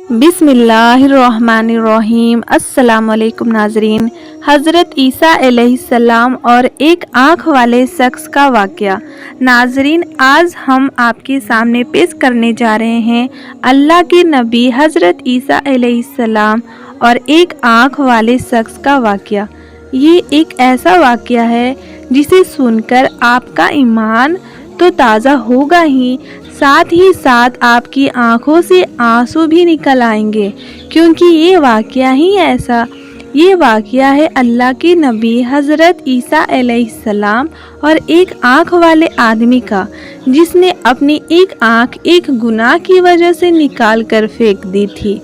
بسم اللہ الرحمن الرحیم۔ السلام علیکم ناظرین۔ حضرت عیسیٰ علیہ السلام اور ایک آنکھ والے شخص کا واقعہ۔ ناظرین، آج ہم آپ کے سامنے پیش کرنے جا رہے ہیں اللہ کے نبی حضرت عیسیٰ علیہ السلام اور ایک آنکھ والے شخص کا واقعہ۔ یہ ایک ایسا واقعہ ہے جسے سن کر آپ کا ایمان تو تازہ ہوگا ہی، ساتھ ہی ساتھ آپ کی آنکھوں سے آنسو بھی نکل آئیں گے، کیونکہ یہ واقعہ ہے اللہ کے نبی حضرت عیسیٰ علیہ السلام اور ایک آنکھ والے آدمی کا، جس نے اپنی ایک آنکھ ایک گناہ کی وجہ سے نکال کر پھینک دی تھی۔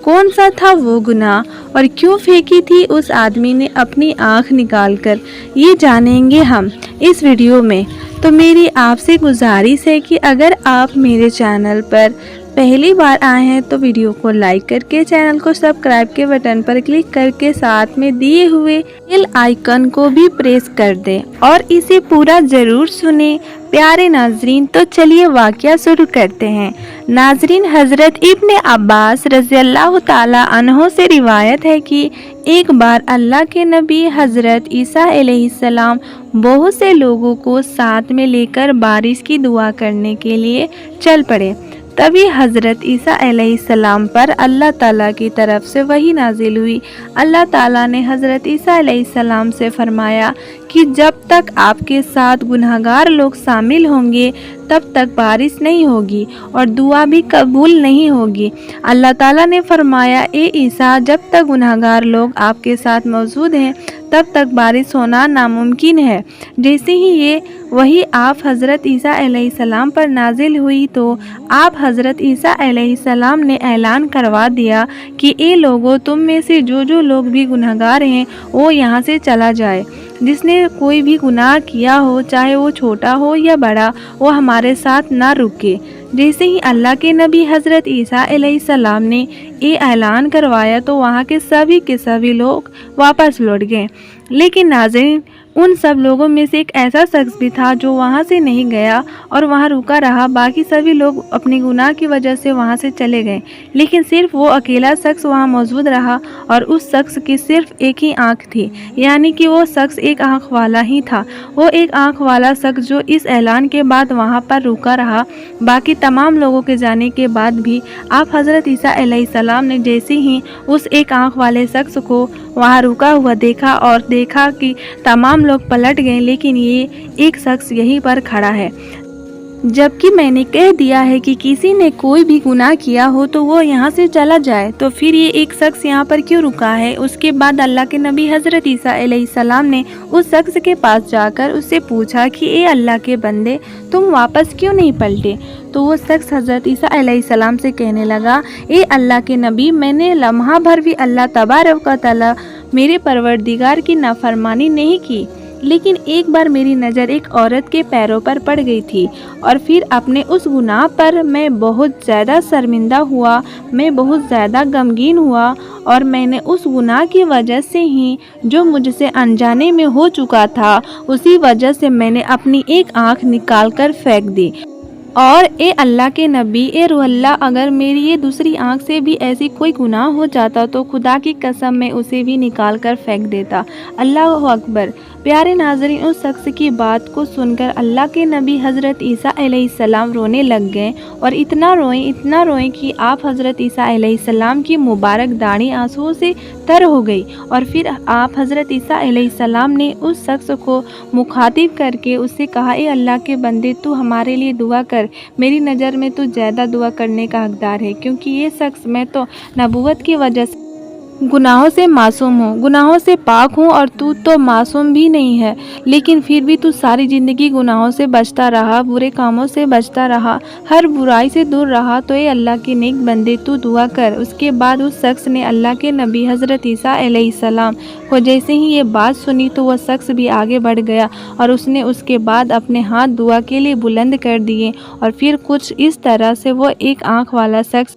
کون سا تھا وہ گناہ اور کیوں پھینکی تھی اس آدمی نے اپنی آنکھ نکال کر، یہ جانیں گے ہم اس ویڈیو میں۔ تو میری آپ سے گزارش ہے کہ اگر آپ میرے چینل پر پہلی بار آئے ہیں تو ویڈیو کو لائک کر کے چینل کو سبسکرائب کے بٹن پر کلک کر کے ساتھ میں دیے ہوئے بیل آئیکن کو بھی پریس کر دیں اور اسے پورا ضرور سنیں۔ پیارے ناظرین، تو چلیے واقعہ شروع کرتے ہیں۔ ناظرین، حضرت ابن عباس رضی اللہ تعالی عنہ سے روایت ہے کہ ایک بار اللہ کے نبی حضرت عیسیٰ علیہ السلام بہت سے لوگوں کو ساتھ میں لے کر بارش کی دعا کرنے کے لیے چل پڑے۔ تبھی حضرت عیسیٰ علیہ السلام پر اللہ تعالیٰ کی طرف سے وحی نازل ہوئی۔ اللہ تعالیٰ نے حضرت عیسیٰ علیہ السلام سے فرمایا کہ جب تک آپ کے ساتھ گنہگار لوگ شامل ہوں گے تب تک بارش نہیں ہوگی اور دعا بھی قبول نہیں ہوگی۔ اللہ تعالیٰ نے فرمایا، اے عیسیٰ، جب تک گنہگار لوگ آپ کے ساتھ موجود ہیں تب تک بارش ہونا ناممکن ہے۔ جیسے ہی یہ وحی آپ حضرت عیسیٰ علیہ السلام پر نازل ہوئی تو آپ حضرت عیسیٰ علیہ السلام نے اعلان کروا دیا کہ اے لوگو، تم میں سے جو لوگ بھی گنہگار ہیں وہ یہاں سے چلا جائے۔ جس نے کوئی بھی گناہ کیا ہو، چاہے وہ چھوٹا ہو یا بڑا، وہ ہمارے ساتھ نہ رکے۔ جیسے ہی اللہ کے نبی حضرت عیسیٰ علیہ السلام نے یہ اعلان کروایا تو وہاں کے سبھی لوگ واپس لوٹ گئے۔ لیکن ناظرین، ان سب لوگوں میں سے ایک ایسا شخص بھی تھا جو وہاں سے نہیں گیا اور وہاں رکا رہا۔ باقی سبھی لوگ اپنے گناہ کی وجہ سے وہاں سے چلے گئے، لیکن صرف وہ اکیلا شخص وہاں موجود رہا، اور اس شخص کی صرف ایک ہی آنکھ تھی، یعنی کہ وہ شخص ایک آنکھ والا ہی تھا۔ وہ ایک آنکھ والا شخص جو اس اعلان کے بعد وہاں پر رکا رہا۔ باقی تمام لوگوں کے جانے کے بعد بھی آپ حضرت عیسیٰ علیہ السلام نے جیسے ہی اس ایک آنکھ والے شخص کو وہاں رکا ہوا دیکھا کہ تمام لوگ پلٹ گئے، لیکن یہ ایک شخص یہیں پر کھڑا ہے۔ جبکہ میں نے کہہ دیا ہے کہ کسی نے کوئی بھی گناہ کیا ہو تو وہ یہاں سے چلا جائے، تو پھر یہ ایک شخص یہاں پر کیوں رکا ہے؟ اس کے بعد اللہ کے نبی حضرت عیسیٰ علیہ السلام نے اس شخص کے پاس جا کر اس سے پوچھا کہ اے اللہ کے بندے، تم واپس کیوں نہیں پلٹے؟ تو وہ شخص حضرت عیسیٰ علیہ السلام سے کہنے لگا، اے اللہ کے نبی، میں نے لمحہ بھر بھی اللہ تبارک و تعالی میرے پروردگار کی نافرمانی نہیں کی، لیکن ایک بار میری نظر ایک عورت کے پیروں پر پڑ گئی تھی، اور پھر اپنے اس گناہ پر میں بہت زیادہ شرمندہ ہوا، میں بہت زیادہ غمگین ہوا، اور میں نے اس گناہ کی وجہ سے ہی جو مجھ سے انجانے میں ہو چکا تھا، اسی وجہ سے میں نے اپنی ایک آنکھ نکال کر پھینک دی۔ اور اے اللہ کے نبی، اے روح اللہ، اگر میری یہ دوسری آنکھ سے بھی ایسی کوئی گناہ ہو جاتا تو خدا کی قسم میں اسے بھی نکال کر پھینک دیتا۔ اللہ اکبر۔ پیارے ناظرین، اس شخص کی بات کو سن کر اللہ کے نبی حضرت عیسیٰ علیہ السلام رونے لگ گئے، اور اتنا روئیں کہ آپ حضرت عیسیٰ علیہ السلام کی مبارک داڑھی آنسوؤں سے تر ہو گئی۔ اور پھر آپ حضرت عیسیٰ علیہ السلام نے اس شخص کو مخاطب کر کے اس سے کہا، اے اللہ کے بندے، تو ہمارے لیے دعا کر، میری نظر میں تو زیادہ دعا کرنے کا حقدار ہے، کیونکہ یہ شخص، میں تو نبوت کی وجہ سے گناہوں سے معصوم ہوں، گناہوں سے پاک ہوں، اور تو معصوم بھی نہیں ہے، لیکن پھر بھی تو ساری زندگی گناہوں سے بچتا رہا، برے کاموں سے بچتا رہا، ہر برائی سے دور رہا، تو اے اللہ کے نیک بندے، تو دعا کر۔ اس کے بعد اس شخص نے اللہ کے نبی حضرت عیسیٰ علیہ السلام کو جیسے ہی یہ بات سنی تو وہ شخص بھی آگے بڑھ گیا، اور اس نے اس کے بعد اپنے ہاتھ دعا کے لیے بلند کر دیے، اور پھر کچھ اس طرح سے وہ ایک آنکھ والا شخص